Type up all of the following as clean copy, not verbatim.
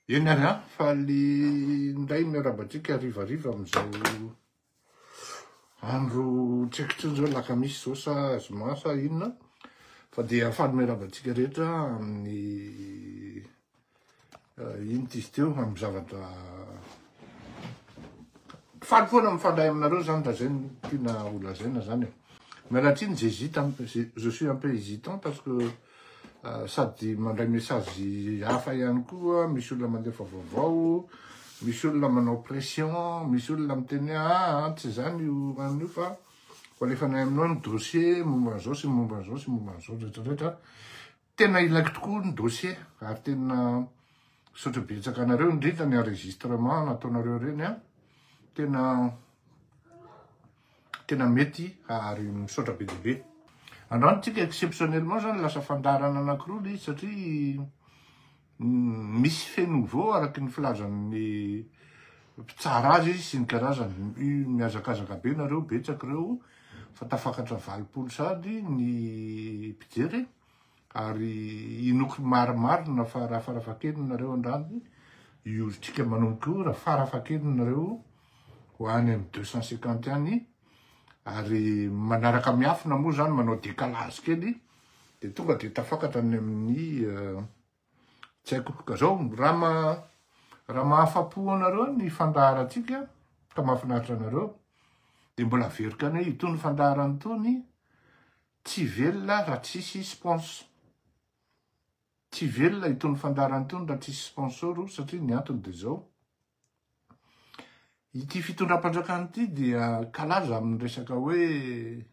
Eny ary a faly indray miarabatsika arivariva amizao andro tsy haiko tsony zao lakamisy zao sa zoma sa inona fa dia faly miarabatsika rehetra amin'ny ino ty izy teo amin'ny zavatra faly foana mifandray aminareo zany raha zay no tiana holazaina zany. Mialatsiny j'hésite, je suis un peu hésitant parce que sady mandray message hafa ihany koa, misy olona mandefa vaovao, misy olona manao pression, misy olona miteny tsy zany io an'io fa alefanay aminao ny dossier momba an'izao sy momba an'izao sy momba an'izao rehetrarehetra. Tena ilaiko tokoa ny dossier ary tena misaotra betsaka anareo indrindra ny enregistrement nataonareo reny tena mety ary misaotra be dia be. Androany tsika exceptionnellement zany lasa fandarana anankiroa le izy satria misy fait nouveau araky ny filazan'ny mpitsara azy sy ny karazany miazakazaka be nareo betsaka reo fa tafakatra 20 sady ny mpijery ary inoky marimarina fa raha farafahakeliny nareo andrany iozotsika manomboka io raha farafahakeliny nareo ho any amin'ny 250 any ary manaraka miafina moa zany manao décalage kely de tonga de tafakatra ny amin'ny tsy haiko ka zao raha mahafapo anareo ny fandaharatsika ka mahafinaritra anareo de mbola verika any hoe itony fandaharany tony tsy velona raha tsisy sponsor, tsy velona itony fandaharany tony raha tsisy sponsor satria ny antony de zao ity fitondram-panjakana ity dia kalaza amin'ny resaka hoe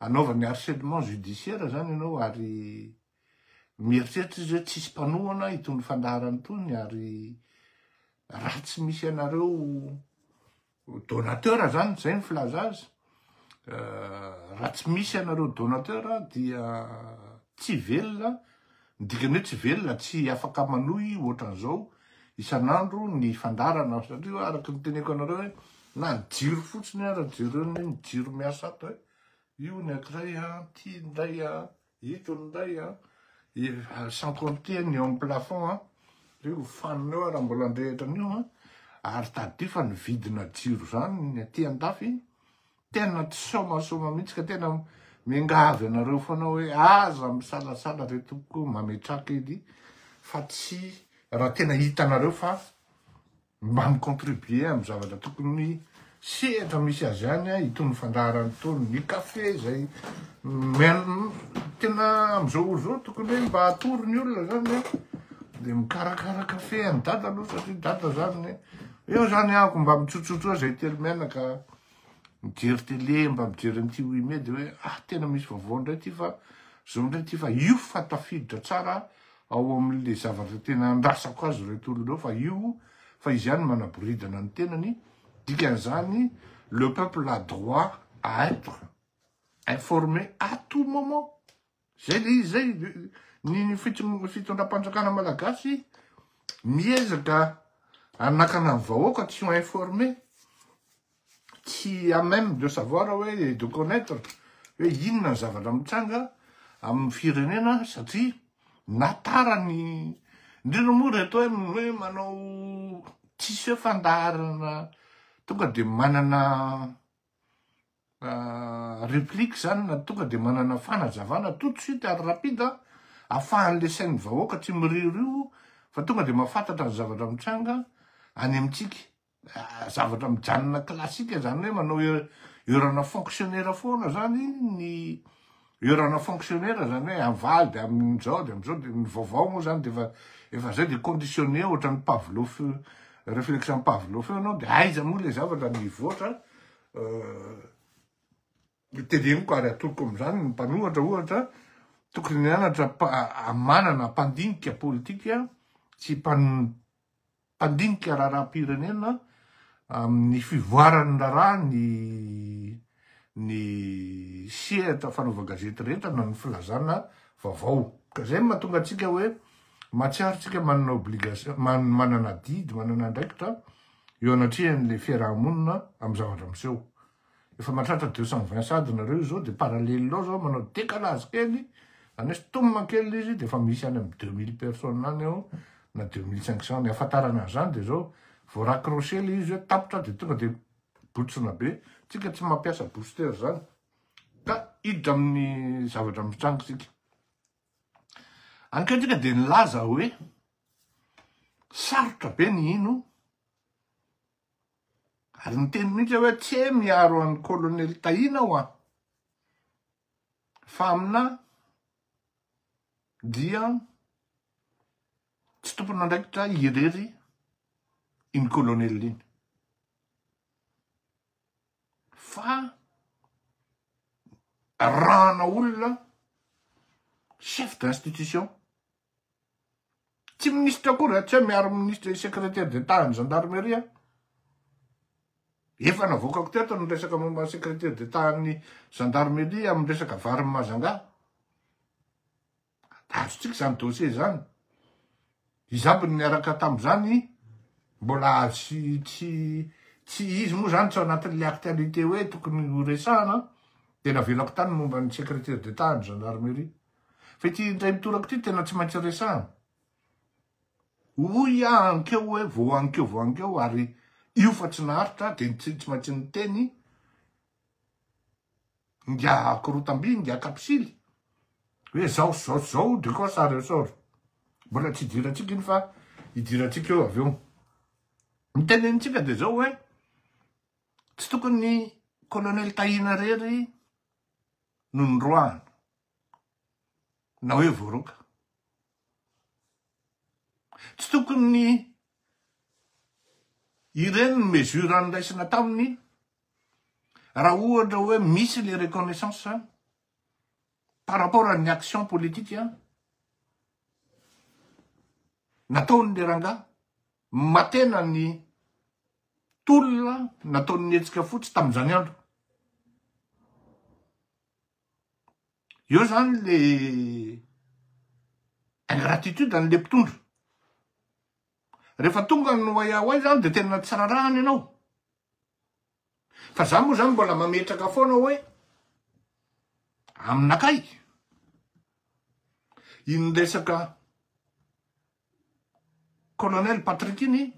anaovany harcèlement judiciaire zany ianao ary mieritreritra izy hoe tsisy mpanohana itony fandaharany tony ary raha tsy misy anareo donateur zany zay ny filaza azy raha tsy misy anareo donateur dia tsy velona dikany hoe tsy velona tsy afaka manohy ohatran'izao isan'andro ny fandarana satria araky ny teneko anareo hoe na ny jiro fotsiny ara jereo ny jiro miasa ato io ny ankiray ty ndray ito ndray sans compter ny eo amin'ny plafond reo faninao raha mbola andrehitra an'io ary tady fa ny vidina jiro zany ny aty andafy tena tsy somasoma mihitsy ka tena miangavy anareo foana hoe aza misalasala retoko mametraka edy fa tsy raha tena hitanareo fa mba micontribuer amin'ny zavatra tokony sehatra misy azy any itony fandaharany tony ny kafe zay tena am'izao olo zao tokony hoe mba atory ny olona zany de mikarakara kafe any dada aloha satria dada zany eo zany ako mba mitsotsotro zay telo menaka mijery tele mba mijery an'ity oime de hoe tena misy vaovao ndray ty fa zao ndray ty fa io fa tafiditra tsara ao amin'le zavatra tena andrasako azy reto olonao fa io fa izy ihany manaboridana ny tenany dikan'izany le peuple a droit à être informé à tout moment zay le izy zay ny fitondram-panjakana malagasy miezaka anakana ny vahoaka tsy ho informé tsy à même de savoir hoe de connaître hoe inona ny zavatra mitsanga amin'ny firenena satria natarany indrindra moa reto hoe manao tsisy hoe fandaharana tonga de manana réplique zany na tonga de manana fanazavana tout de suite ary rapide ahafahan'le sain'ny vahoaka tsy miririo fa tonga de mahafantatra ny zavatra mitsanga any amintsika zavatra mijanona klasika zany hoe manao heurana fonctionnaire foana zany ny heurana fonctionnaire zany hoe avaly de amin'izao de amin'izao de ny vaovao moa zany de efa zay de conditionné ohatran'ny Pavlov réflexion Pavlov anao de aiza moa le zavatra nivoatra teneniko ary atoloko am'izany ny mpanohatra ohatra tokony nianatra manana mpandinika politika sy mpandinika raharam-pirenena amin'ny fivoarany raha ny sehatra fanaova gazety rehetra na ny filazana vaovao ka zay mahatonga atsika hoe mahatsiarytsika manana obligation manana didy manana andraikitra eo anatrihan'le fiarahamonina amin'ny zavatra miseho efa mahatratra 220 sady nareo zao de parallèle zao manao décalage kely anesy tomma kely izy de fa misy any amin'ny 2000 personnes any eo na 2500 ny afantarana zany de zao vao raccroché le izy hoe tapotra de tonga de botsona be tsika tsy mampiasa booster zany ka hiditra amin'ny zavatra mitrangotsika anketrika de nilaza hoe sarotra be ny ino ary niteny mihitsy hoe tsy e miaro an'ny colonel Tahina ho a fa amina dia tsy tompon'andraikitra irery iny colonel iny fa rana olona chef d'institution tsy ministre akory tsy hoe miaro ministre secrétaire d'état ny gendarmerie efa navokako teto ny resaka momba secrétaire d'état ny gendarmerie amin'ny resaka vary Mazanga azotsika zany dossier zany izabo niaraka tam'izany mbola tsy izy moa zany tsy ao anatin'le actualité hoe tokony ho resahana tena velako tany momba ny secrétaire d'état ny gendarmerie fa ty indray mitorako ty tena tsy maintsy resahana hoy ankeo hoe vo ankeo ary io fa tsy naharitra de tsy maintsy niteny ngia korotamby ngia kapisily hoe zao de koa sary sor mbola tsy idiratsika iny fa idiratsika eo avy eo nitenenitsika de zao hoe tsy tokony colonel Tahina rery no nroahana na hoe voaroka tsy tokony ireny ny mesure andraisina taminy raha ohatra hoe misy le reconnaissance par rapport à une action politique nataon'le ranga matena ny tolona nataon'ny etsika fotsy tam'izany andro eo zany le ingratitude an'le mpitondro rehefa tonga no ay zany de tena tsirarahany ianao fa za moa zany mbola mametraka foana hoe aminakay iny resaka colonel Patrick iny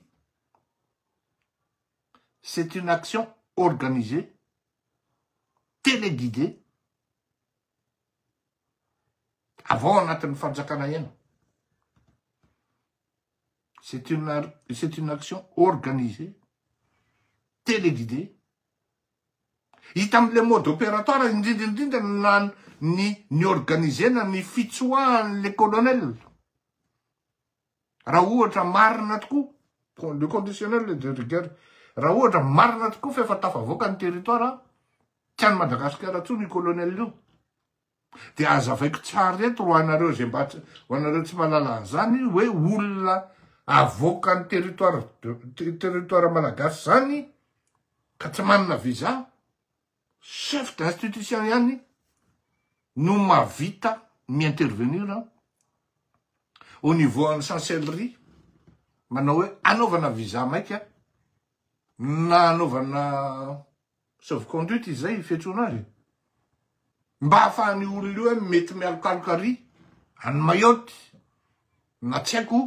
c'est une action organisée téléguidée avant anatin'ny fanjakana iana c'est une action organisée téléguidée hita am'le mode opératoire indrindra ny organisena ny fitsoahan'le colonel raha ohatra marina tokoa le conditionnel de rigueur raha ohatra marina tokoa fa efa tafavoaka ny territoire tsy any Madagasikara tsony ny colonel io de azavaiko tsara reto ho anareo zay mba ho anareo tsy mahalala zany hoe olona avoaka ny territoire malagasy zany ka tsy manana visa chef d'institution ihany no mavita mi-intervenir au niveau an'ny chancellerie manao hoe anaovana visa maika na anaovana sauve-conduite izay fetsoana azy mba ahafahany olona io hoe mety mialokalokary any Mayotte na tsy haiko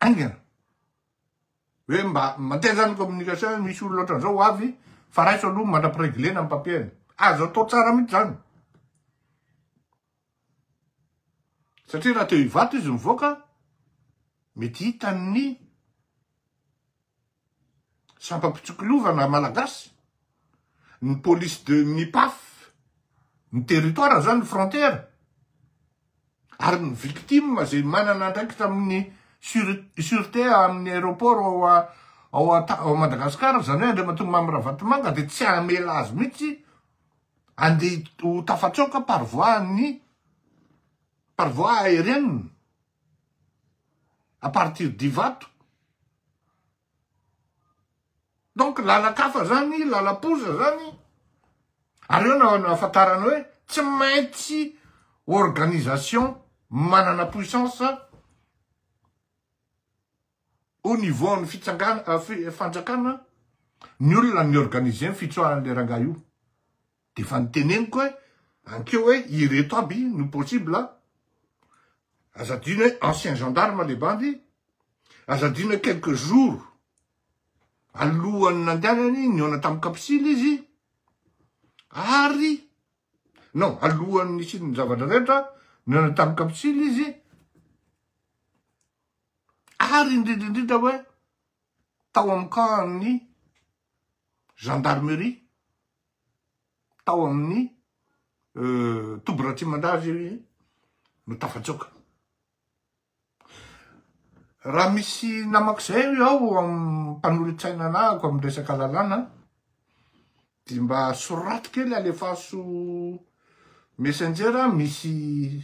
aingana hoe mba mateza ny communication misy olona ohatran'izao ho avy fa raiso aloha mandrapireglena amin'ny papieny azo atao tsara mihitsy zany satria raha teo hivato izy mivoaka mety hitany sampam-pitsokilovana malagasy ny police de ny PAF ny territoire zany ny frontière ary ny victime zay manana andraikitra amin'ny sûreté amin'ny aéroport ao Madagasikara zany hoe Andriamatongo Mamirahavantomanga de tsy amela azy mihitsy andeha ho tafatsoka par voie aérienne à partir d'Ivato donc lalakafa zany lalapoza zany ary eo na afantarana hoe tsy maintsy organisation manana puissance au niveau ny fanjakana ny olona ny organiser ny fitsoahan'le ranga io de fa niteneniko hoe ankeo hoe ireto aby no possible aza adino hoe ancien gendarme le bandy, aza adino hoe quelques jours alohany nandehanany niona tamin'ny kapisily izy, ary non, alohany nisiny zavatra rehetra niona tamin'ny kapisily izy, ary indrindrindrindra hoe tao amin'ny camp-ny gendarmerie, tao amin'ny Tobo Tsimandravy no tafatsoka. Raha misy namak'izay aho amin'ny mpanolotsaina anahako amin'ny resaka lalàna, dia mba soraty kely alefaso messenger, misy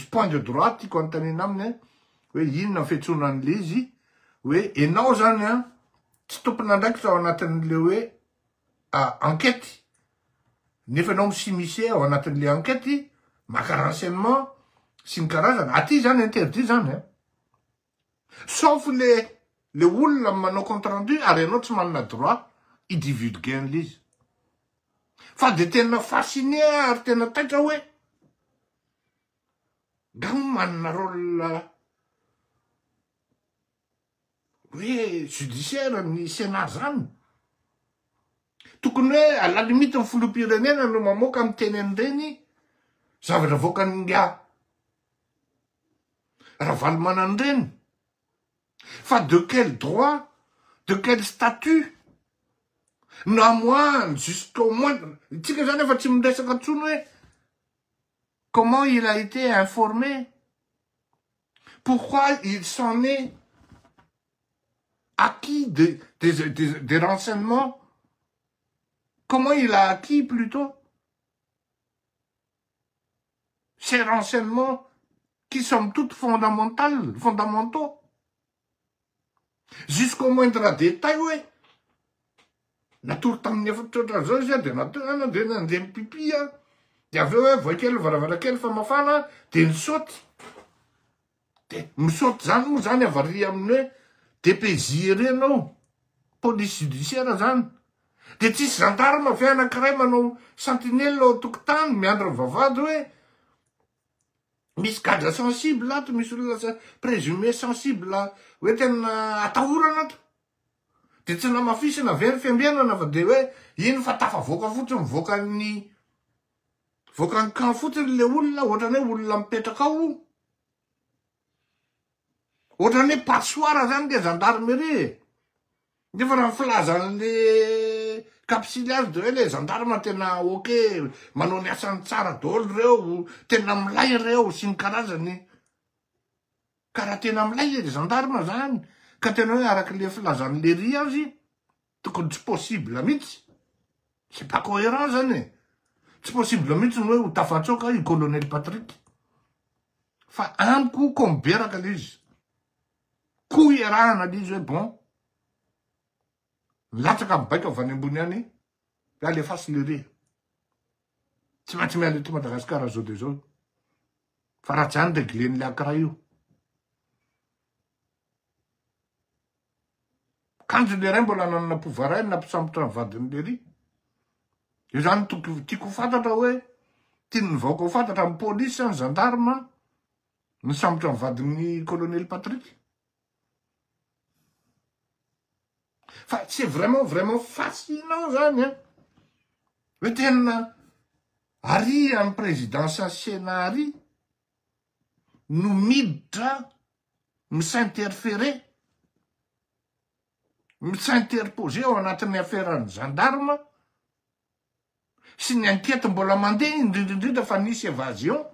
point de droite tiako anontanina aminy hoe inona fiantsoana an'le izy, hoe enao zany tsy tompona ndraiky ao anatin'le hoe enquête, nefa anao misy ao anatin'le enquête, maka renseignement sy ny karazana, aty zany interdit zany sauf le olona manao compte rendu, ary ianao tsy manana droit idivulguer an'le izy. Fa de tena fasciné ary tena taitra hoe gaho manana rôle hoe judiciaire ny Sénat zany. Tokony hoe à la limite ny filoham-pirenena no mamoaka amin'ny tenen'ireny zavatra voakany nga Ravalomanana an'ireny. Fa de quel droit, de quel statut namoahany jusqu'au moins, tsika zany efa tsy miresaka ntsony hoe comment il a été informé, pourquoi il s'en est acquis des renseignements, comment il a acquis plutôt ces renseignements qui sont tous fondamentaux. Jusqu'au moindre détail, oui. Natory tamin'ny efatsotra zao izy dia natoana dia nandeha mipipi dia avy eo hoe voakely varavarankely fa mafana dia nisaoty. Dia misaoty zany moa zany avary amin'ny hoe DPJ renao, police judiciaire zany. Dia tsisy gendarme avy anankiray manao sentinelle ao tokotany miandry vavady hoe misy gadra sensible ato, misy olona présumé sensible hoe tena atahorana ato. Dia tsy namafisina very fiambianana fa dia hoe iny fa tafavoaka fotsiny voakany camp fotsiny le olona, ohatrany hoe olona mipetraka ao, ohatrany hoe passoire zany le gendarmerie. Nefa raha filaza an'le kapisily azy dia hoe le gendarme tena ok, manao ny asany tsara daholo reo, tena milay reo sy ny karazany. Karaha tena milay le gendarme zany, ka tena hoe arak'le filazan'le ry azy, tokony tsy possible mihitsy. C'est pas cohérent zany. Tsy possible mihitsy hoe ho tafatsoka i colonel Patrick. Fa amiko komberaka le izy. Koa iarahana le izy hoe bon, latsaka mibaika avy any ambony any, alefaso le ry. Tsy maintsy miala eto Madagasikara zao de zao. Fa raha tsy any réglen'le akira io. Kanjo le ray mbola nanana pouvoir nampisambotra ny vadin'le ry. Io zany tiako fantatra hoe tiany vahoaka ho fantatra amin'ny police, ny gendarme, nisambotra ny vadin'ny colonel Patrick. Fa c'est vraiment fascinant zany hoe tena ary amin'ny présidence Sénat ary no miditra s'interposer ao anatin'ny affaire-ny gendarme sy ny enquête mbola mandeha indrindrindrindra fa nisy évasion.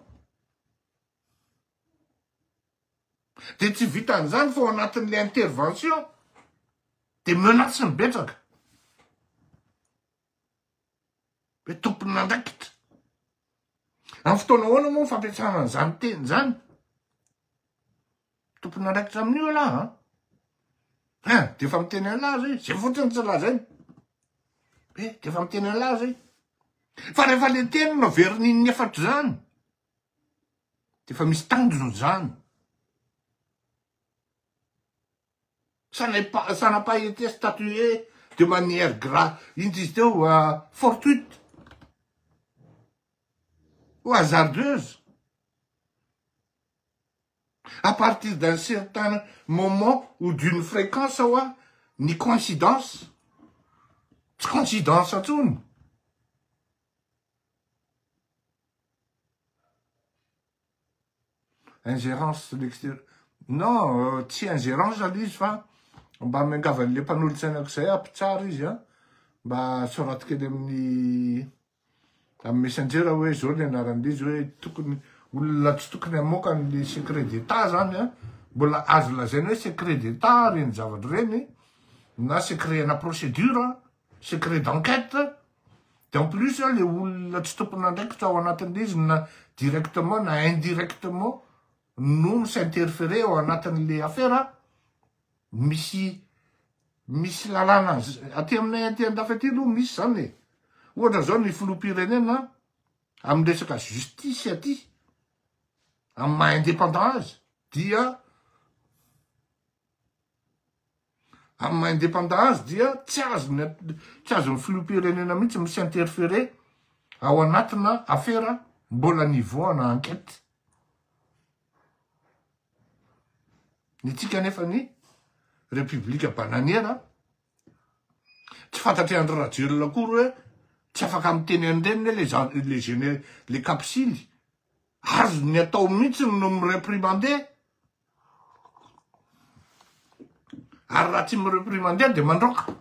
Dia tsy vitan'izany fa ao anatin'le intervention dia menace ny betsaka. Hoe tompony andraikitra. Amin'ny fotoana ahoana moa fampiasana an'izany teny zany? Tompony andraikitra amin'io alahy dia efa miteny an'azy zay, zay fotsiny tsy laza zay. Dia efa miteny an'azy zay. Fa rehefa le teny no averin'iny efatra zany, dia efa misy tanjony zany. Ça n'a pas été statué de manière grave, fortuite ou hasardeuse. À partir d'un certain moment ou d'une fréquence, ni coïncidence. Tsy coïncidence intsony. Ingérence de l'extérieur. Non, tsy ingérence aloha izy fa mba miangavan'le mpanolotsainak'izay ampitsara izy a. Mba soraty kely amin'ny messenger hoe zao le anaran'le izy hoe tokony olona tsy tokony hamoaka an'le secret d'état zany a. Mbola azo lazaina hoe secret d'état reny zavatra reny, na secret na procédure, secret d'enquête. De en plus, le olona tsy tompona andraikitra ao anatin'le izy na directement na indirectement no s'interférer ao anatin'le affaire, misy lalàna aty aminay aty andafy aty aloha misy zany e. Ohatra zao ny filoham-pirenena amin'ny resaka justice aty, amin'ny maha indépendant azy, dia amin'ny maha indépendant azy dia tsy azony filoham-pirenena mihitsy misy interférer ao anatina affaire mbola nivoana enquête. Ny tsika nefa ny république bananiera tsy fantatry andry rajolona akory hoe tsy afaka miteny an'ireny le kapsily azo ny atao mihitsy no mireprimande, ary raha tsy mireprimande de mandroaka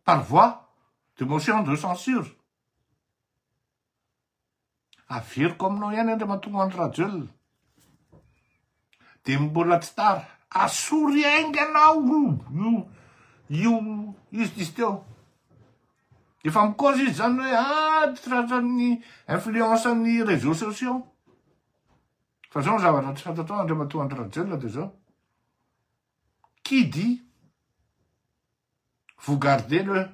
par voie de motion de censure. Averiko aminao ihany Andriamatoa Andry Rajoelina, de mbola tsy tara, asory ainga anao io izy teo. Efa mikozy izy zany hoe tratran'ny influence ny réseaux sociaux. Fa zao zavatra tsy fantatrao Andriamatoa Andry Rajoelina de zao. Qui dit vous gardez le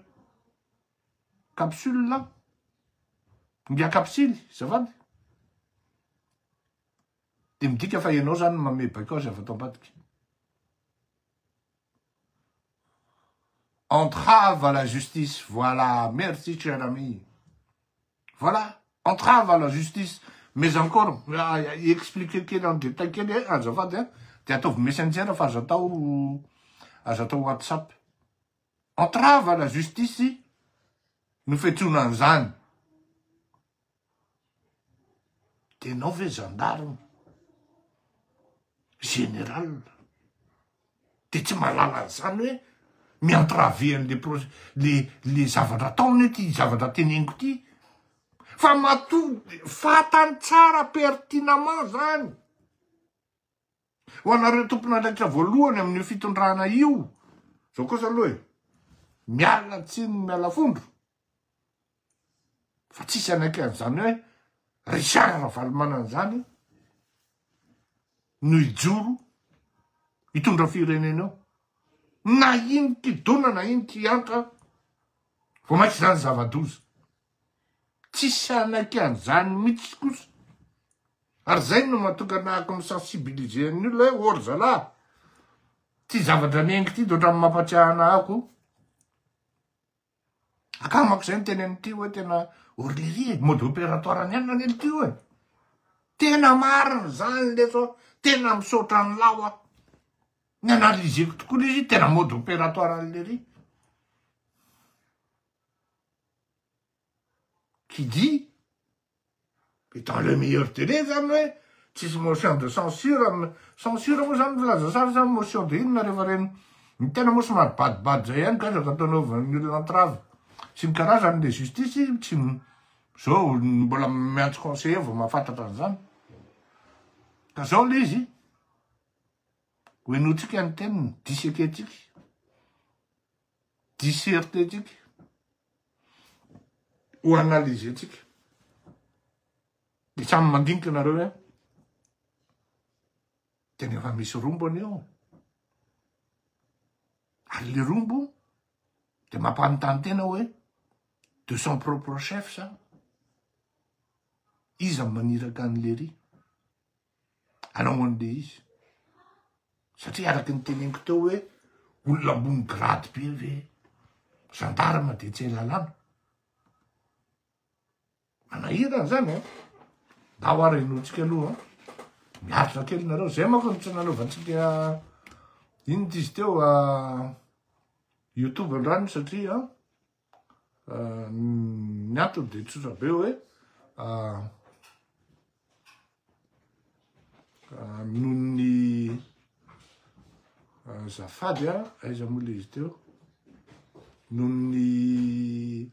capsule là? Mbia kapsily, zafady. De midika fa ianao zany mamebaka ao zavatra ambadiky. Entrave à la justice. Voilà, merci cher ami. Voilà, entrave à la justice. Mais encore, expliquer quel en détail quel est, azafady hein. De ataovy messenger fa azo atao WhatsApp. Entrave à la justice no fetsoana an'izany. De anao ve gendarme, général, de tsy mahalala an'izany hoe mientraver le zavatra ataony ty zavatra teneniko ty. Fa fatany tsara pertinemment zany. Ho anareo tompon'andraikitra voalohany amin'ny fitondrana io. Zao kosa aloha e, miala tsiny miala fondro. Fa tsisy anaiky an'izany hoe Richard Valmanan'izany no ijoro hitondra firenena eo. Na iny kidona na iny kiantra, vo maintsy zany zava-doza. Tsisy anaiky an'izany mihitsy kosa. Ary zay no mahatonga anahako misensibiliser ny olona hoe ory zalahy, ty zavatra nengy ty dotra mampatsiahy anahako. Akamako zay ny tenen'ity hoe tena orlerie, mode opératoire any ihany nanely ty hoe. Tena marina zany le so, tena misaotra ny lawa. Ny analyseko tokoa izy, tena mode opératoire an'lery. Qui dit, et dans le meilleur délai, zany hoe, tsisy motion de censure, censure moa zany filaza sary zany motion de inona rehefa reny, ny tena moa somary badibady zay ihany ka zaka ataonaovan'ny olona entrave. Tsy mikarazany le justice, tsy zao mbola miantso conseiller vao mahafantatra an'izany. Ka zao le izy, hoenotsika ny teniny, disseketsika, dissertetsika, ho analysetsika. De samy mandinika nareo hoe tena efa misy rombo anio. Ary le rombo de mampanontany tena hoe de son propre chef sa. Iza maniraka an'lery. Anao an'le izy. Satria araky ny teneniko teo hoe olona ambony grady be ve gendarme de tsy lalàna. Manahirana zany hein. Dahoara inotsika aloha miaritra kely nareo zay manko tsy nanaovantsika ino izy teo YouTube andrano satria ny antony de tsotra be hoe nohon'ny zafady aiza moa le izy teo nohon'ny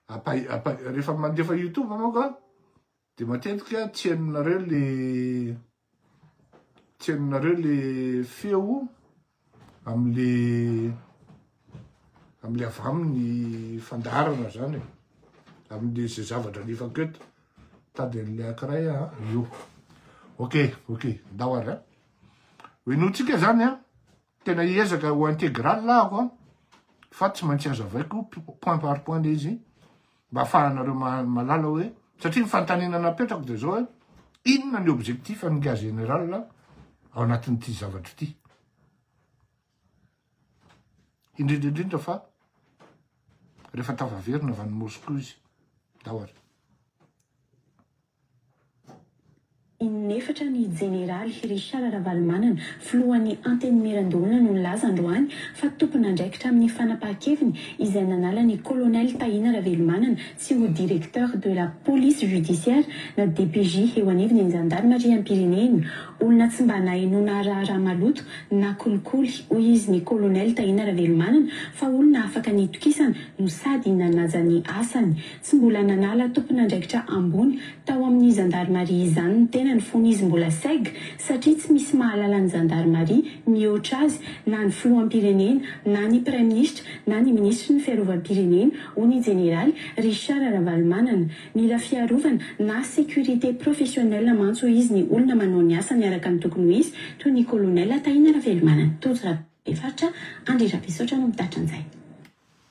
rehefa mandefa YouTube manko de matetika tsy hainonareo le feo amle avy amin'ny fandaharana zany amle zay zavatra nifako eto tady an'le ankiray io ok dahoary hoenotsika zany tena hiezaka ho intégral lahako fa tsy maintsy azavaiko point par point le izy mba ahafahanareo malala hoe satria ny fanontaniana napetrako de zao hoe inona ny objectif ny gaz général ao anatin'ity zavatra ity indrindrindrindra fa rehefa tavaverina vanomosiko izy dahoary Inefatra ny Jeneraly Richard Ravalomanana filohan'ny anteny Mirandoana no nilaza androany fa tompon'andraikitra amin'ny fanapahan-keviny izay nanala ny colonel Tahina Ravalomanana sy ho directeur de la police judiciaire na DPJ eo anivony ny gendarmerie am-pireneny. Olona tsy mba nahainoana raharaha maloto na kolikoly hoy izy ny colonel Tahina Ravalomanana fa olona afaka nitokisana no sady nanaja ny asany. Tsy mbola nanala tompon'andraikitra ambony tao amin'ny gendarmerie izany ny tena ny fony izy mbola saig satria tsy misy mahalala ny gendarmerie mihoatra azy na ny filoham-pirenena na ny prime ministre na ny ministre ny fiarovam-pirenena hoy ny Jeneraly Richard Ravalomanana. Mila fiarovana na sécurité professionnelle mantso izy ny olona manao ny asa miaraka ny tokony ho izy toy ny colonel Tahina Ravalomanana. Tojo Rabefaritra Andry Rabesaotra no mitatra an'izay.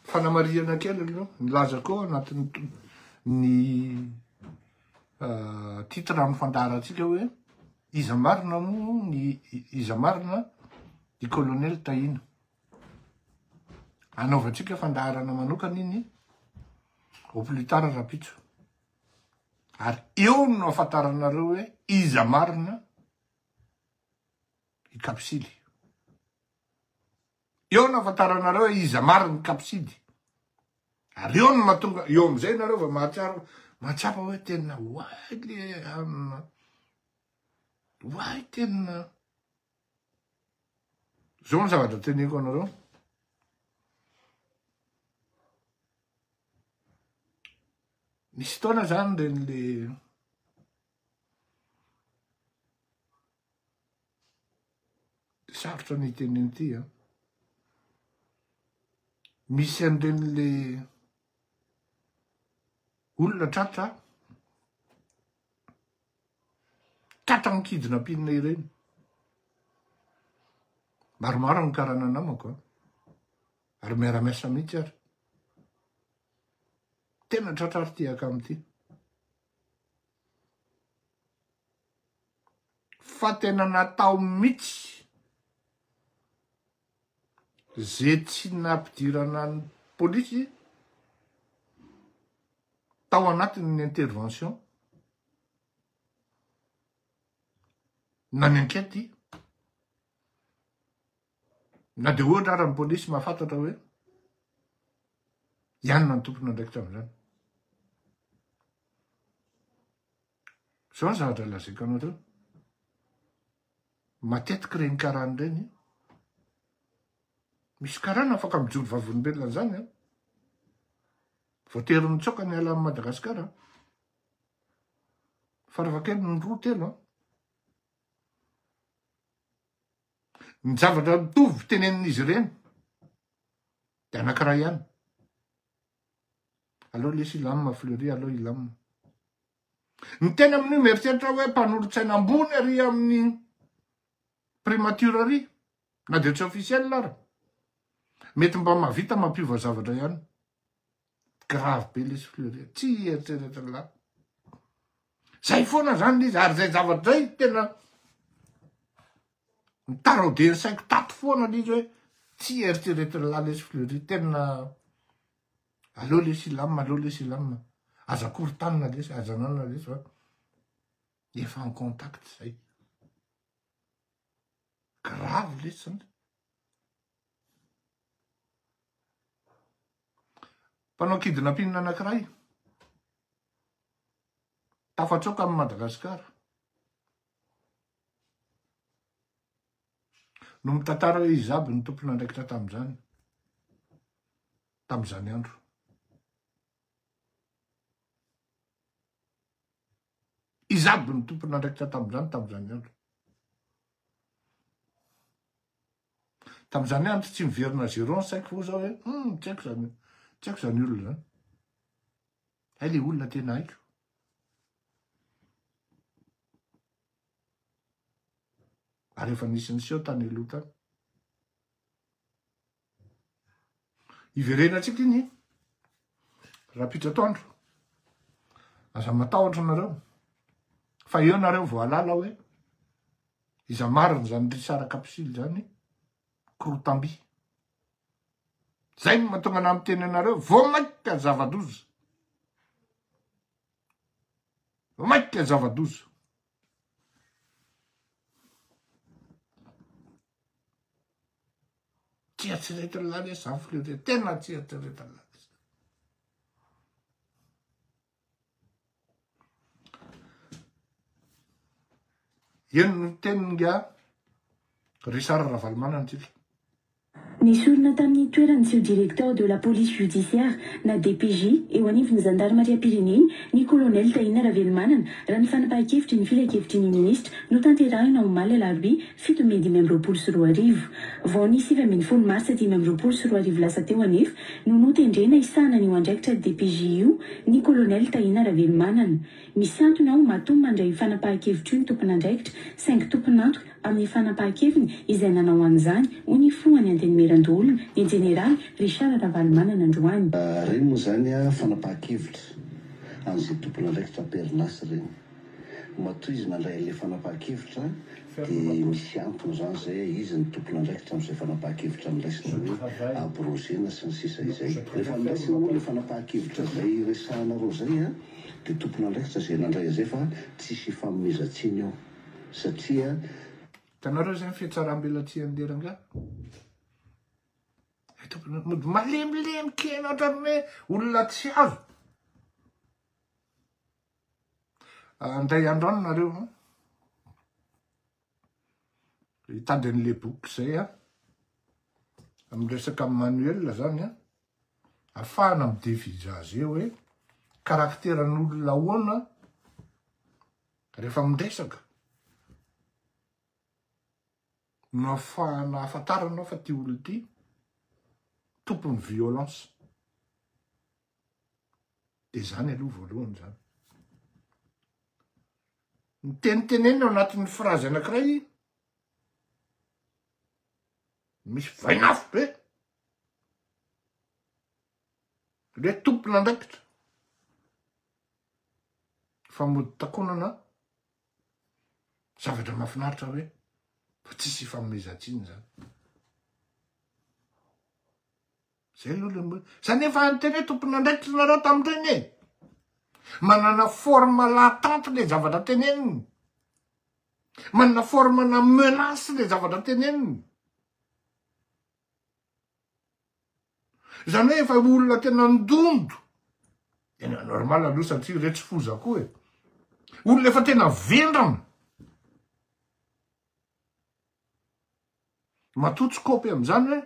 Fanamariana kely aloha nilaza koa anatin'ny titre amin'ny fandaharatsika hoe iza marina mo iza marina i colonel Tahina. Anaovantsika fandaharana manokana iny au plus tard rapitso ary eo no ahafantaranareo hoe iza marina i Kapsily. Eo no ahafantaranareo hoe iza marina i Kapsily ary eo no mahatonga eo am'izay nareo va mahatsapa hoe tena hoay le hoay tena zao ny zavatra teneko anareo. Nisy taona zany ren'le sarotra ny teneny ity misy an'iren'le olona tratra mikidina mpinina ireny maromaro ny karana namako ary miara-miasa mihitsy ary tena tratra ary tiaka am'ity fa tena natao mihitsy ze tsy nampidirana ny polisy tao anatin'ny intervention na ny enquête na de ohatra ary ny polisy mahafantatra hoe ianona ny tompon'andraikitra am'izany. Zao ny zavatra lazaiko anareo matetika reny karany reny misy karana afaka mijoro vavolombelona zany voatery nitsoka ny ala amin'ny Madagasikara faravakely ny roa telo ny zavatra mitovy tenenin'izy ireny de anankiray ihany. Allo les Silame Fleury, allo Ilame. Ny tena amin'ny mieritreritra hoe mpanolotsaina ambony ary amin'ny primature ary na de tsy officiel ary mety mba mahavita mampiova zavatra ihany. Grave be les Fleury, tsy eritreretra la zay foana zany izy ary zay zavatra zay tena nitarodeny saiko tato foana l'izy hoe tsy eritreretra la les Fleury tena. Allo les Silame, allo les Silame. Aza kory tanina lesy, aza nanana lesy fa efa en contact zay. Grave lesiny. Mpanao kidnapping anankiray. Tafatsoka amin'ny Madagasikara. No mitantara hoe izy aby ny tompon'andraikitra tamin'izany. Tamin'izany andro. Izy aby ny tompon'andraikitra tamin'izany andro. Tamin'izany andro tsy miverina zéro saiko fo zao hoe tsy haiko zany olona zany. Hay le olona tena haiko. Ary efa nisy niseho tany aloha tany. Iverenatsika iny rapitra atoandro. Aza matahotra nareo. Fa eo nareo voalala hoe iza mariny zany Richard Kapsily zany Korotamby. Zay no mahatonga ana miteny anareo vomaika zava-doza. Vomaika zava-doza. Tsy eritreretina le zany fleuré tena tsy eritreretina. Eno no teniny nga Richard Ravalomanana antsika. Nisorona tamin'ny toerany sy directeur de la police judiciaire na DPJ eo anivon'ny Gendarmerie-Pyrénées ny colonel Tahina Ravalomanana raha ny fanapahan-kevitry ny filakevitry ny ministra no tanterahina omaly alarobia 7 Mai 2024. Vao ny 7 Mars 2024 lasa teo anefa no notendrena isana ny andraikitra DPJ io ny colonel Tahina Ravalomanana. Misy antony ao matoa mandray fanapahan-kevitry io ny tompon'andraikitra 5 tompon'antoko amin'ny fanapahan-keviny izay nanao an'izany ho ny foany antenimiran-dolona ny général Richard Ravalomanana androany. Reny moa zany fanapahan-kevitra an'izay tompon'andraikitra Pernas reny. Matoa izy nandray le fanapahan-kevitra dia misy antony zany zay izy ny tompon'andraikitra amin'izay fanapahan-kevitra niraisina hoe abrogena sy ny sisa izay. Rehefa niraisina moa le fanapahan-kevitra zay resahanareo zay dia tompon'andraikitra zay nandray azay fa tsisy fanomezantsiny ao satria tanareo zany fietsaram-belatsia nderanga. Malemilemy kena ohatrany hoe olona tsy azo. Andray androany nareo hitady an'le boky zay amin'ny resaka manuel zany ahafahana midevija azy eo hoe karakteran'olona ahoana rehefa mindresaka. No ahafahana ahafantaranao fa ty olona ty tompony violence. Dia zany aloha voalohany zany. Ny teniteneny ao anatin'ny frazy anankiray misy vainafo be. Le tompon'andraikitra famody takonana zavatra mahafinaritra hoe fa tsisy fanomezantsiny zany. Zay aloha zany efa anteny tompon'andraikitra nareo tamin'ireny e. Manana forme latente le zavatra teneniny. Manana forme na menace le zavatra teneniny. Zany hoe efa olona tena ndondo. Tena normal aloha satria retsy foza koa e. Olona efa tena vendrana. Matotsykopy amin'izany hoe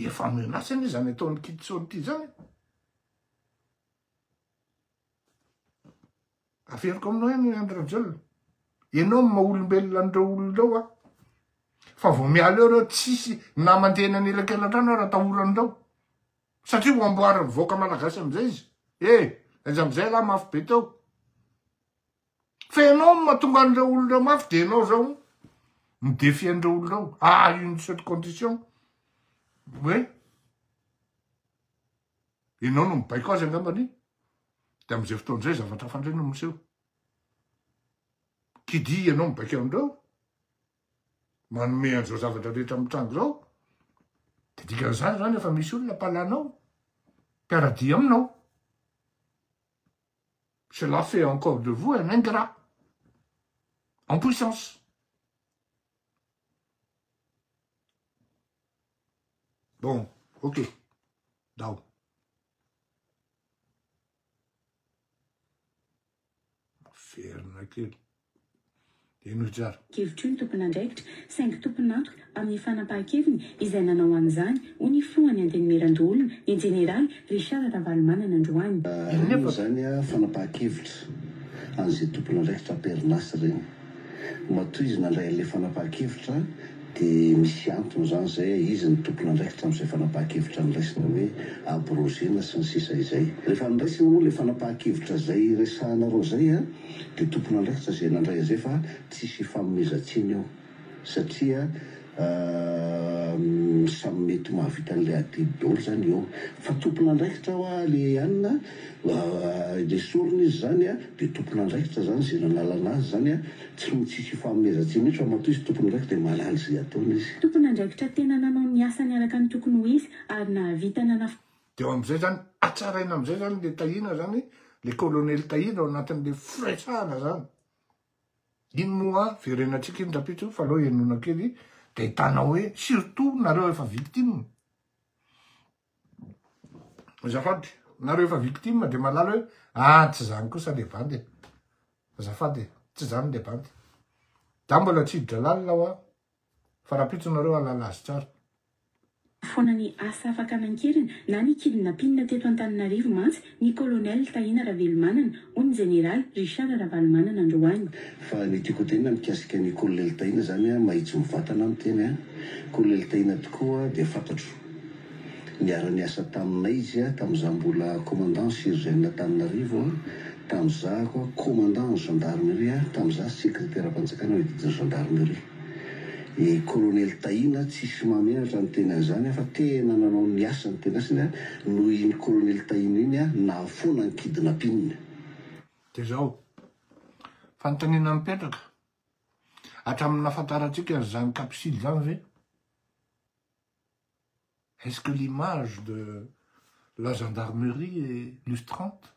efa menace anie zany ataon'ny Kitsony ty zany. Aferiko aminao eny Andranjel. Ianao maha-olombelona an'ireo olon'ireo fa vao miala eo reo tsisy na mandeha ny anelakelan-trano raha tahoran'ireo. Satria ho amboariny voaka malagasy amin'izay izy. Izy amin'izay lahy mafy be teo. Fa ianao mahatonga an'ireo olon'ireo mafy dia ianao zao midefy an'ireo olon'ireo. Une seule condition. Hoe ianao no mibaiko azy angambany. Dia amin'izay fotoan'izay zavatra fandrena no miseho. Kidy ianao mibaiko amin'ireo. Manome an'izao zavatra rehetra amin'ny trango zao. Dia dikan'izany zany efa misy olona mpalanao. Mpiaradia aminao. Cela fait encore de vous un ingrat. En puissance. Bon, ok. Dao. Ferna aquilo. Kevitry ny tompon'andraikitra saingy tompon'antoka amin'ny fanapahan-keviny izay nanao an'izany ho ny filohan'ny antenimiran-doolona ny jeneraly Richard Ravalomanana Androany. Reny zany a fanapahan-kevitra an'izay tompon'andraikitra Perinasy reny. Matoa izy nandray an'ilay fanapahan-kevitra dia misy antony zany zay izy ny tompon'andraikitra amin'izay fanapahan-kevitra niraisina hoe abrogena sy ny sisa izay. Rehefa niraisina moa ilay fanapahan-kevitra zay resahanareo zay a dia tompon'andraikitra zay nandray azay fa tsisy fanomezan-tsiny eo satria samy mety mahavita an'ilay adidy daholo zany eo fa tompon'andraikitra ho a le anina le sorona izy zany a dia tompon'andraikitra zany zay nanalana azy zany a tsy tsisy fanomezan-tsiny mihitsy fa matoa izy tompon'andraikitra dia malaly zay ataony izy. Tompon'andraikitra tena nanao ny asany araka ny tokony ho izy ary nahavita dia amin'izay zany atsaraina amin'izay zany le tahina zany le colonel tahina ao anatin'le firesahana zany. Iny moa verenantsika iny rapitso fa aloha enona kely dia ahitana hoe surtout nareo efa victime. Azafady, nareo efa victime dia malala hoe tsy zany kosa le bandy. Azafady, tsy zany le bandy. Da mbola tsy hiditra lalina aho a fa rapitso nareo alala azy tsara. Foana ny asa afaka nankirina na ny kidina pinina teto Antananarivo mantsy ny colonel Tahina Ravalomanana ho ny jeneraly Richard Ravalomanana Androany. Fa ny tiako tena mikasika ny colonel Tahina zany a mahitsy mivatana amin'ny teny a colonel Tahina tokoa dia fantatro niara-ny asa taminay izy a tamin'izaho mbola commandant sergent Antananarivo tamin'izaho koa commandant gendarmerie tamin'izaho secrétaire am-panjakana hoe gendarmerie. I colonel Tahina tsisy mameratra ny tena zany fa tena nanao ny asa ny tena asiny noho iny colonel Tahina iny a nahafoana ny kidnapping. Dia zao fanontaniana mipetraka hatramin'ny nahafantarantsika zany capsule zany ve est-ce que l'image de la gendarmerie est lustrante,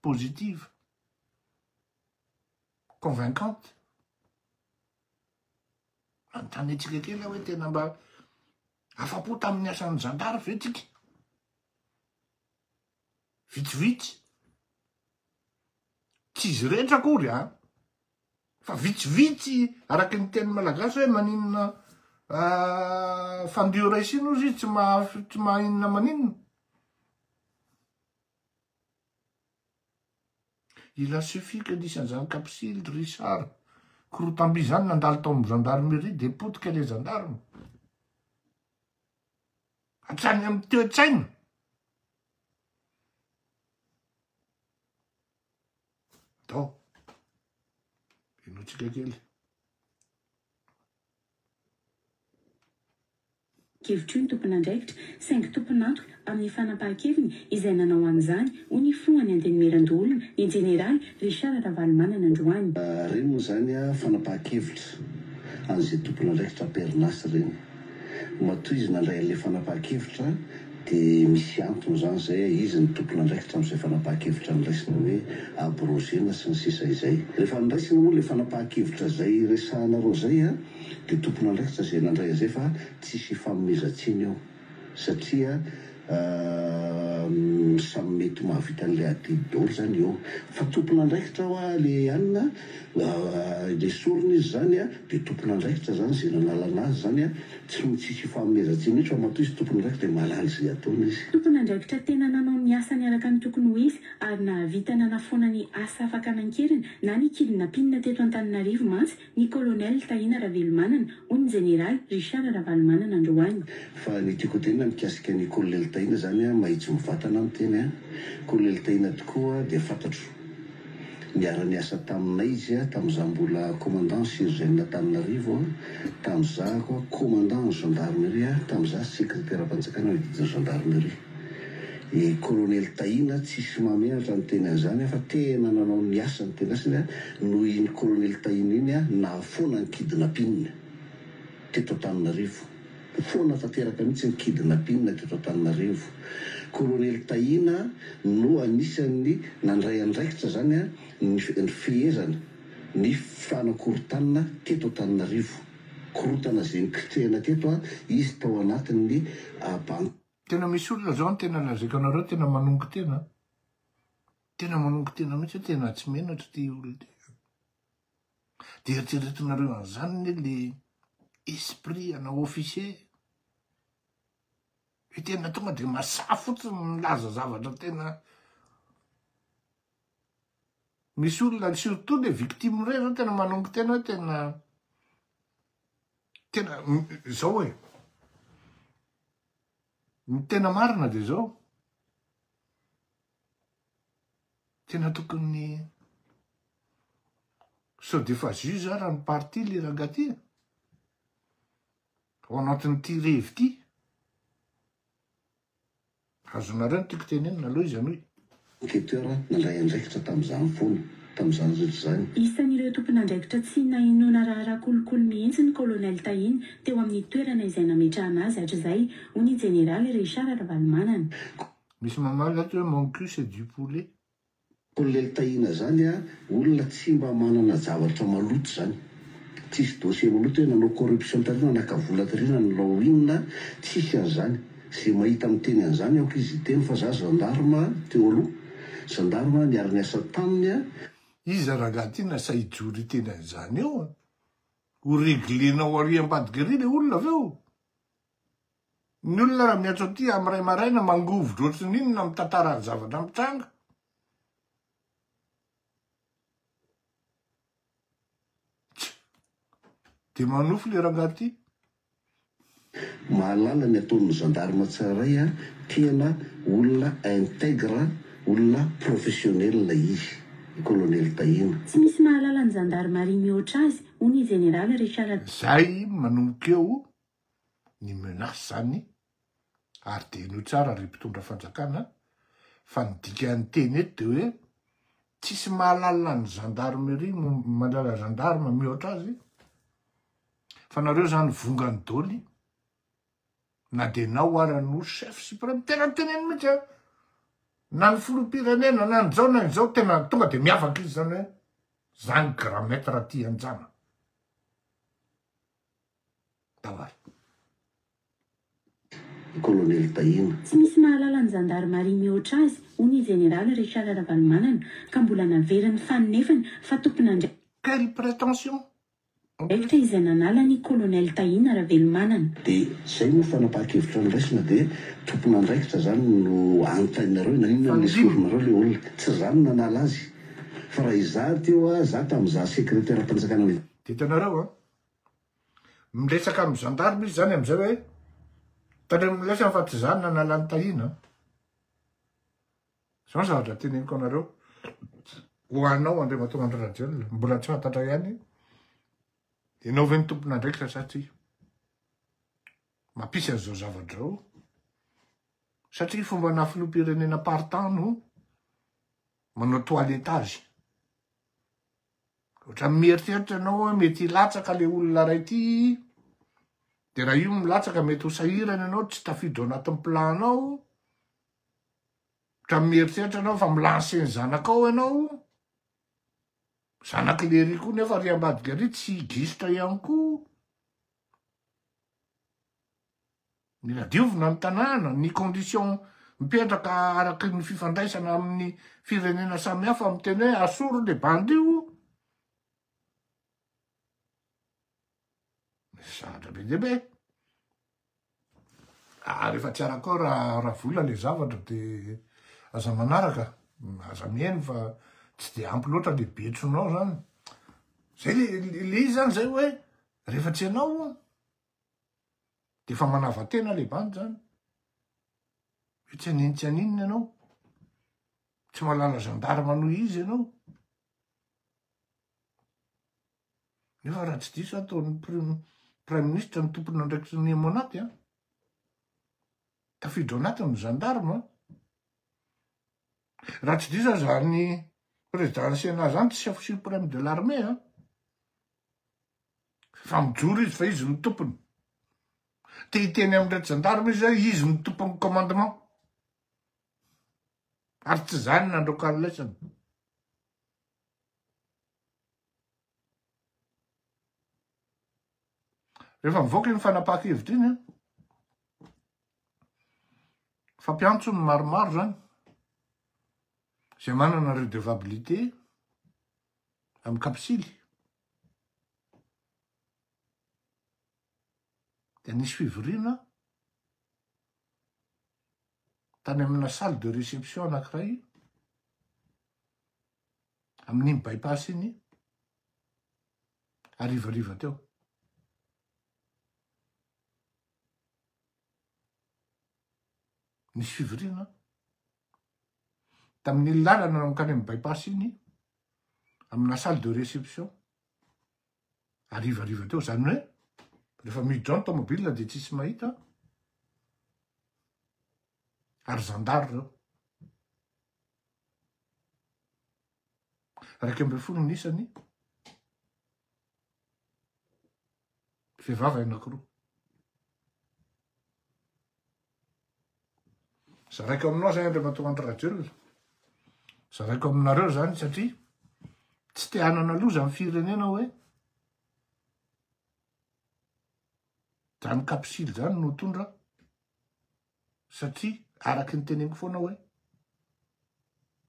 positive, convaincante? Antanetsika kely hoe tena mba afapo tamin'ny asan'ny gendarme ve tsika? Vitsivitsy. Tsy izy rehetra akory a fa vitsivitsy araky ny teny malagasy hoe maninona fandio raisina ozy tsy mahinona maninona. Il a suffi que disan'izany capsule Richard Korotamby zany nandalo tao amin'ny gendarmerie dia potika le gendarme. Hatrany amin'ny toe-tsaina. Tao. Enotsika kely. Kevitry ny tompon'andraikitra saingy tompon'antoka amin'ny fanapahan-keviny izay nanao an'izany ho ny filohan'ny antenimiran-doolona ny jeneraly Richard Ravalomanana Androany. Reny moa zany a fanapahan-kevitra an'izay tompon'andraikitra Perinasy reny. Matoa izy nandray an'ilay fanapahan-kevitra dia misy antony zany zay izy ny tompon'andraikitra amin'izay fanapahan-kevitra niraisina hoe abrogena sy ny sisa izay. Rehefa niraisina moa ilay fanapahan-kevitra zay resahanareo zay a dia tompon'andraikitra zay nandray azay fa tsisy fanomezan-tsiny eo satria samy mety mahavita an'ilay adidy daholo zany eo fa tompon'andraikitra ho a le anina le sorona izy zany a dia tompon'andraikitra zany zay nanalana azy zany a tsy tsisy fanomezan-tsiny mihitsy fa matoa izy tompon'andraikitra dia malaly zay ataony izy. Tompon'andraikitra tena nanao ny asany araka ny tokony ho izy ary nahavita nanafoana ny asa afaka nankirina na ny kidina pinina teto Antananarivo mantsy ny colonel Tahina Ravalomanana ho ny jeneraly Richard Ravalomanana Androany. Fa ny tiako tena mikasika ny colonel Tahina zany a mahitsy mivatana amin'ny teny a colonel Tahina tokoa dia fantatro niara-ny asa taminay izy a tamin'izaho mbola commandant sergent Antananarivo tamin'izaho koa commandant gendarmerie tamin'izaho secrétaire am-panjakana hoe gendarmerie. I colonel Tahina tsisy mameratra ny tena zany fa tena nanao ny asa ny tena asiny noho iny colonel Tahina iny a nahafoana ny kidnapping teto Antananarivo. foana tanteraka mihitsy ny kidnapping teto Antananarivo. Kolonely Tahina no anisan'ny nandray andraikitra zany a ny fehezana ny fanakorotanana teto Antananarivo. Korotana zay nikritehana teto a izy tao anatin'ny banky. Tena misy olona zao tena lazako anareo tena manongo tena. Tena manongo tena mihitsy tena tsy menatra ty olona ty. Dia eritreretinareo an'izany le esprit ana officier. E tena tonga de masà fotsiny milaza zavatra tena. Misy olona surtout les victimes reo zao tena manongo tena hoe tena zao hoe ny tena marina de zao. Tena tokony sao de fa juge raha ny parti le rangaty ao anatin'ity revy ty. Azonareo tiako tenenina aloha izy anoy. Enquêteur nandray andraikitra tamin'izany foana, tamin'izany rehetra zany. Isan'ireo tompon'andraikitra tsy nainoana raha kolokolo mihitsy ny kolonel Tahina teo amin'ny toerana izay nametrahana azy hatrizay hoy ny Général Richard Ravalomanana. Misy mamaly ato hoe mon cul c'est du poulet. Kolonel Tahina zany a olona tsy mba manana zavatra maloto zany. Tsisy dossier maloto hoe nanao corruption tarina nakavola tarina nanao inona, tsisy an'izany. Zay mahita miteny an'izany aoko izy teny fa za gendarme teo aloha. Gendarme niara niasa taminy a. Izy rangaty nasa hijory teny an'izany eo. Ho réglenao ary ambadiky le olona aveo. Ny olona raha miatso aty amiray maraina mangovy ohatry n'inona mitantara ny zavatra mitranga. De manofo le rangaty. Mahalala ny ataon'ny gendarme tsaray a tena olona intègre, olona professionnel izy, kolonel Tahina. Tsy misy mahalala ny gendarmerie mihoatra azy hoy ny Général Richard. Zay manomboka eo ny menace zany ary de no tsara ry mpitondra fanjakana fa ny dikany teny eto de hoe tsisy mahalala ny gendarmerie malala gendarme mihoatra azy fa nareo zany vongany daoly na de nao ara no chef suprême tena teneny mihitsy na ny filoham-pirenena na ny zao na ny zao tena tonga de miavaka izy zany hoe zany grand maître ty anjana. Davay. Kolonel Tahina. Tsy misy mahalala ny gendarmerie mihoatra azy hoy ny Général Richard Ravalomanana ka mbola naveriny fanonefany fa tompon'andraikitra. Quelle prétention? Ektra izay nanala ny kolonel Tahina Ravalomanana. De zay moa fanapahan-kevitra niraisina de tompon'andraikitra zany no anontanianareo na inona ny soronareo le olona. Tsy zany nanala azy. Fa raha izaho teo a za tamin'izaho secrétaire mpanjakana. De hitanareo miresaka amin'ny gendarme izy zany am'izay hoe tandreo milesana fa tsy zany nanala ny Tahina. Zao zavatra teneniko anareo ho anao André Matonga Andraradiolona mbola tsy fantatra ihany. Ianao ve ny tompon'andraikitra satria mampisy an'izao zavatra zao satria fomba na filoham-pirenena partant no manao toilettage. Ohatra mieritreritra ianao hoe mety hilatsaka le olona ray ty de raha io milatsaka mety ho sahirana ianao tsy tafiditra anatin'ny planao. Ohatra mieritreritra ianao fa milanseny zanakao ianao. Zanak'lery koa nefa ry ambadika ry tsy gisitra ihany koa. Mila diovina ny tanàna, ny condition mipetraka araky ny fifandraisana amin'ny firenena samihafa miteny hoe asoro le bandy io. Zavatra be deaibe. Rehefa tsy arakao raha vola le zavatra de aza manaraka, aza mihaino fa tsy de ampy loatra le betsonao zany. Zay le izy zany zay hoe rehefa tsy ianao de fa manavatena le bandy zany. Hoe tsy aninona ianao. Tsy malala gendarme noho izy ianao. Nefa raha tsy diso ataon'ny prime ministre ny tompon'andraikitra ny emo anaty tafidro anatin'ny gendarme. Raha tsy diso zany président Sénat zany chef suprême de l'armée fa mijoro izy fa izy ny tompony. te hiteny amindray gendarme izy zay izy ny tompon'ny commandement ary tsy zany nandrokalesany rehefa mivoaka ny fanapaha-kevitra iny fampiantso ny maromaro zany zay manana redevabilité amin'ny kapsily dia nisy fivoriana tany amina salle de réception anankiray amin'iny bypass iny arivariva teo nisy fivoriana tamin'ny lalana namokany amin'ny bypass iny amina salle de réception arivariva teo zany hoe rehefa miditra ny tomobile dia tsisy mahita ary zandary reo 1.7 nisany vehivavy anankiroa zaraiko aminao zany rehefa tonga andry rajelona zaraiko aminareo zany satria tsy te hanana loza amin'ny firenena hoe zany kapsily zany no tondra satria araky ny teneniko foana hoe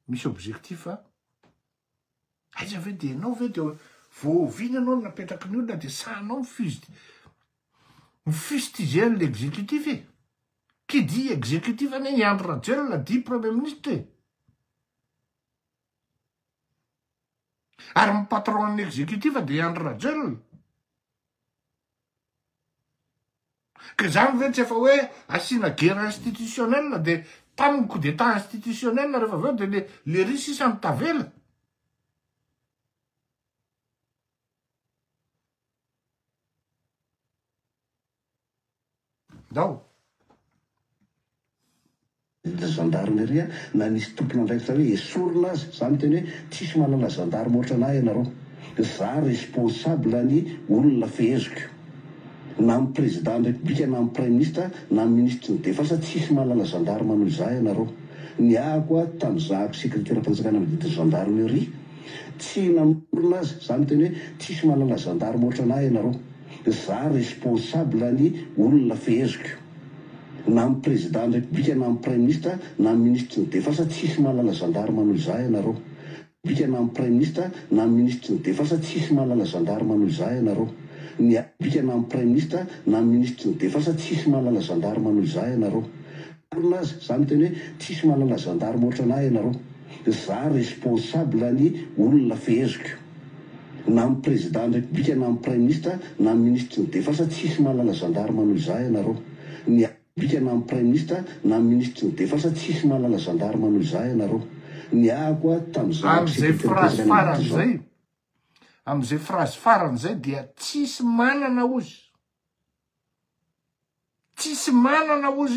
misy objectif aiza ve dia anao ve dia voaviny anao no napetraky ny olona dia sahanao mifustiger l'exécutif e qui dit exécutif ane Andry Rajoelina dit premier ministre ary my patron an'ny exécutif dia Andry Rajoelina que zany ve tsy efa hoe asina guerre institutionnelle dia tamin'ny coup d'état institutionnel rehefa aveo dia le risy isany tavela dao de gendarmerie na nisy tompona andraikitra hoe esorina azy zany teny hoe tsisy manana gendarme ohatra anahy ianareo za responsable ny olona feheziko na amin'ny président de république na amin'ny prime ministre na amin'ny ministre ny defensa tsisy manana gendarme noho za ianareo ny ahako a tamin'izahako secrétaire panjakana midity gendarmerie tsy namorona azy zany teny hoe tsisy manana gendarme ohatra anahy ianareo za responsable ny olona feheziko na amin'ny président de république na amin'ny prime ministre na amin'ny ministre ny defensa tsisy manana gendarme noho za ianareo bika na amin'ny prime ministre na amin'ny ministre ny defensa tsisy manana gendarme noho za ianareo ny bika na amin'ny prime ministre na amin'ny ministre ny defensa tsisy manana gendarme noho za ianareo olona azy zany teny hoe tsisy manana gendarme ohatra anahy ianareo za responsable ny olona feheziko na amin'ny président de république na amin'ny prime ministre na amin'ny ministre ny defensa tsisy manana gendarme noho za ianareo ny bika na amin'ny prime ministre na amin'ny ministre ny defensa tsisy manana gendarme noho za ianareo ny ahako a tamin'izay phrase faran'izay amin'izay phrase faran'izay dia tsisy manana ozy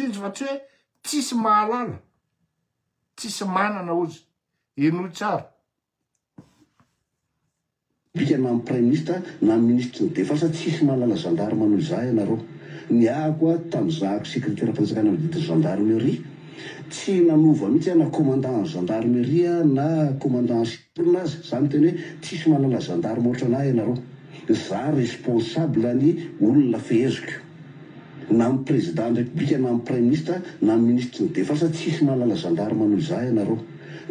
izy fa tsy hoe tsisy mahalala tsisy manana ozy eno tsara bika na amin'ny prime ministre na amin'ny ministre ny defensa tsisy manana gendarme noho za ianareo ny ahako a tamin'izahako secrétaire panjakana midity gendarmerie tsy nanova mihitsy na commandant gendarmerie na commandant olona azy zany teny hoe tsisy manana gendarme ohatra anahy ianareo za responsable ny olona feheziko na amin'ny président de république na amin'ny prime ministre na amin'ny ministre ny defensa tsisy manana gendarme noho za ianareo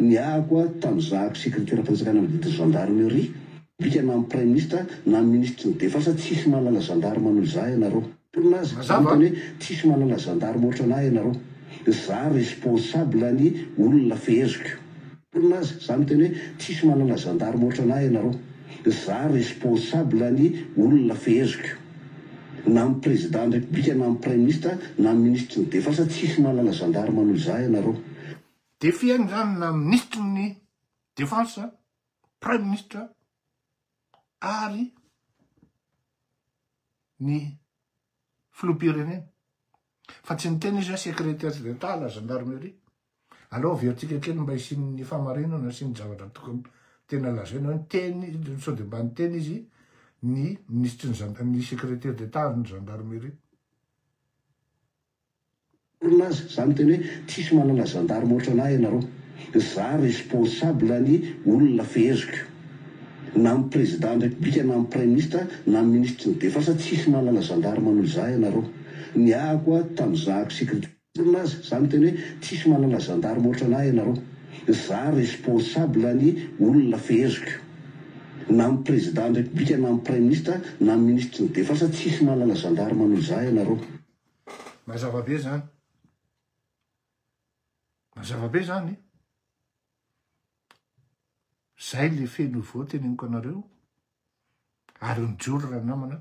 ny ahako a tamin'izahako secrétaire panjakana midity gendarmerie bika na amin'ny prime ministre na amin'ny ministre ny defensa tsisy manana gendarme noho za ianareo olona azy zany teny hoe tsisy manana gendarme ohatra anahy ianareo za responsable ny olona feheziko olona azy zany teny hoe tsisy manana gendarme ohatra anahy ianareo za responsable ny olona feheziko na amin'ny président de république na amin'ny prime ministre na amin'ny ministre ny defensa tsisy manana gendarme noho za ianareo de fiainy zany na ministre ny defensa prime ministre ary ny filoham-pirenena fa tsy niteny izy secrétaire d'état la gendarmerie alao veatsika kely mba isin'ny famarinana sy ny zavatra tokony tena lazaina hoe teny sao de mba niteny izy ny ministre ny secrétaire d'état ny gendarmerie velona azy zany teny hoe tsisy manana zandarma oatra anahy ianareo za responsable ny olona feheziko na amin'ny président de république na amin'ny prime ministre na amin'ny ministre ny defensa tsisy manana zandarma noho za ianareo ny ahako a tamin'izahako sécurité velona azy zany teny hoe tsisy manana zandarma oatra anahy ianareo za responsable ny olona feheziko na amin'ny président de république na amin'ny prime ministre na amin'ny ministre ny defensa tsisy manana zandarma noho za ianareo mazava be zany mazava be zany zay le feno vao teneniko anareo ary nijoro raha namana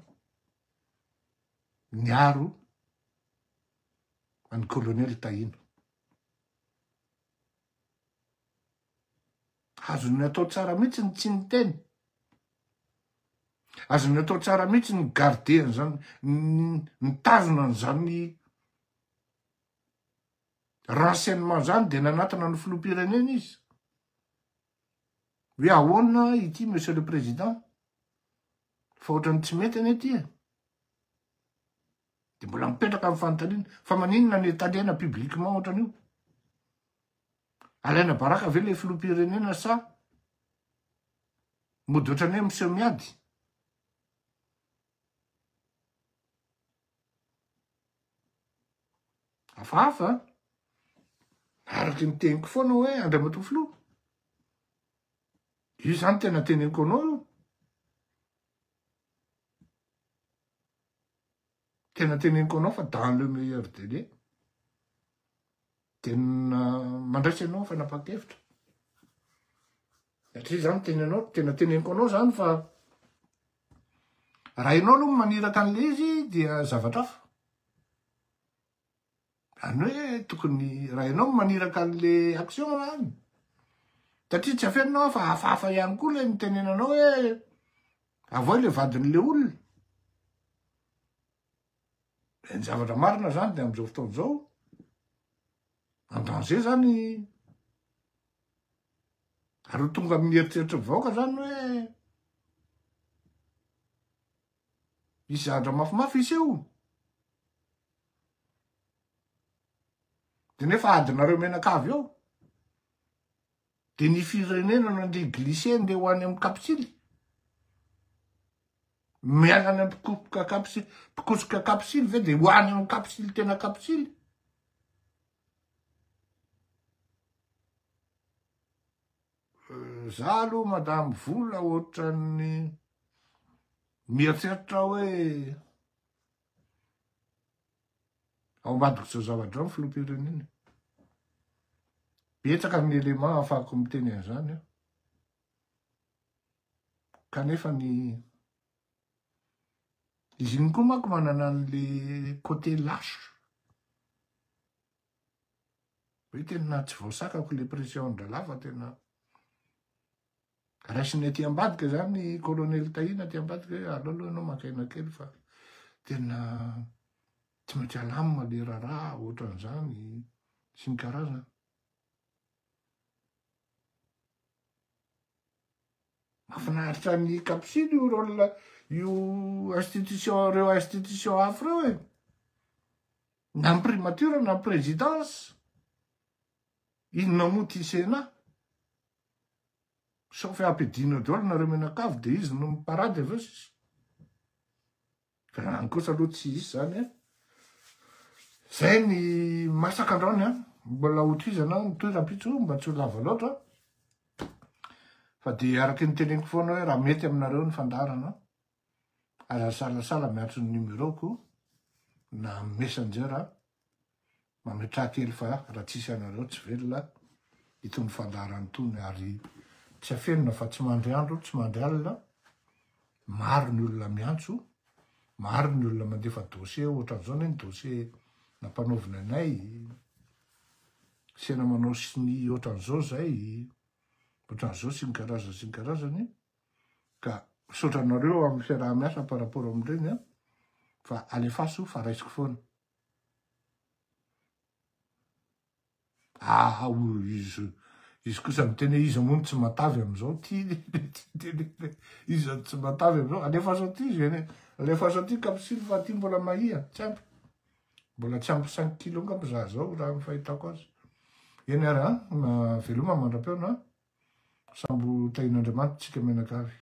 niaro any colonel Tahina azony atao tsara mihitsy ny tsy ny teny azony atao tsara mihitsy ny garder zany nitazona n'zany renseignement zany de nanatona ny filoham-pirenena izy hoe ahoana ity monsieur le président fa ohatrany tsy mety ane ty de mbola mipetraka amin'ny fanontaniana fa maninona ny talena publiquement ohatran'io alaina baraka ve le filoham-pirenena sa mody ohatrany hoe monsieur miady hafahafa araky ny teniko foana hoe Andriamatofiloha io zany tena teneniko anao io tena teneniko anao fa dans le meilleur délai tena mandraitsy anao fanapa-kevitra satria zany tenenao tena teneniko anao zany fa raha ianao aloha maniraka an'le izy dia zavatra hafa any hoe tokony raha ianao maniraka an'le action any satria tsy afenonao fa hafahafa ihany koa le mitenenanao hoe avao le vadin'le olona ny zavatra marina zany de am'izao fotoan'izao en-danger zany ary tonga amin'ny eritseritra vaoaka zany hoe misy zavatra mafimafy iseo de nefa adinareo menakavy ao de ny firenena no andeha glissé ndeha ho any amin'ny kapsily miala any amin'ny mpikosoka kapsily ve de ho any amin'ny kapsily tena kapsily za aloha madame vola ohatrany mieritreritra hoe ao ambadiko zao zavatra ao filoham-pirenena betsaka ny élément afahako miteny an'izany kanefa ny izy iny koa manko manana an'le côté lâche hoe tena tsy voasakako le pression ndralava tena raisiny aty ambadika zany colonel Tahina aty ambadika hoe aloaloha ianao makaina kely fa tena tsy maintsy alamina le raharaha ohatran'izany sy ny karazana mahafinaritra ny kapsily io rôle io institution reo institution hafa reo e na amin'ny primature na amin'ny présidence inona moa ty sénat sauf ampidino daholo nareo menakavy de izy no miparady aveo sisy fa any kosa aloha tsy isy zany zay ny masaka androany mbola hotoizana mitoy rapitso mba tsy ho lava loatra fa de araky ny teneniko foana hoe raha mety aminareo ny fandarana aza salasala miatso ny numéro-ko na messenger mametraha kely fa raha tsisy anareo tsy velona itony fandarany tony ary tsy afenina fa tsy mandry andro tsy mandry alina maro ny olona miantso maro ny olona mandefa dossier ohatran'izao ny dossier nampanaovina anay sena manao sy ny ohatran'izao zay ohatran'izao sy ny karazany ka misotranareo amin'ny fiaraha-miasa par rapport amin'ireny fa alefaso fa raisiko foana izy kosa miteny izy mono tsy matavy am'izao ty izy tsy matavy am'izao alefaso aty izy alefaso aty kapsily fa ty mbola mahia tsy ampy mbola tsy ampy 5 kilo angamba za zao raha mifahitako azy. Eny ary veloma mandram-peona sambo tahin'Andriamanitra tsika menakavy.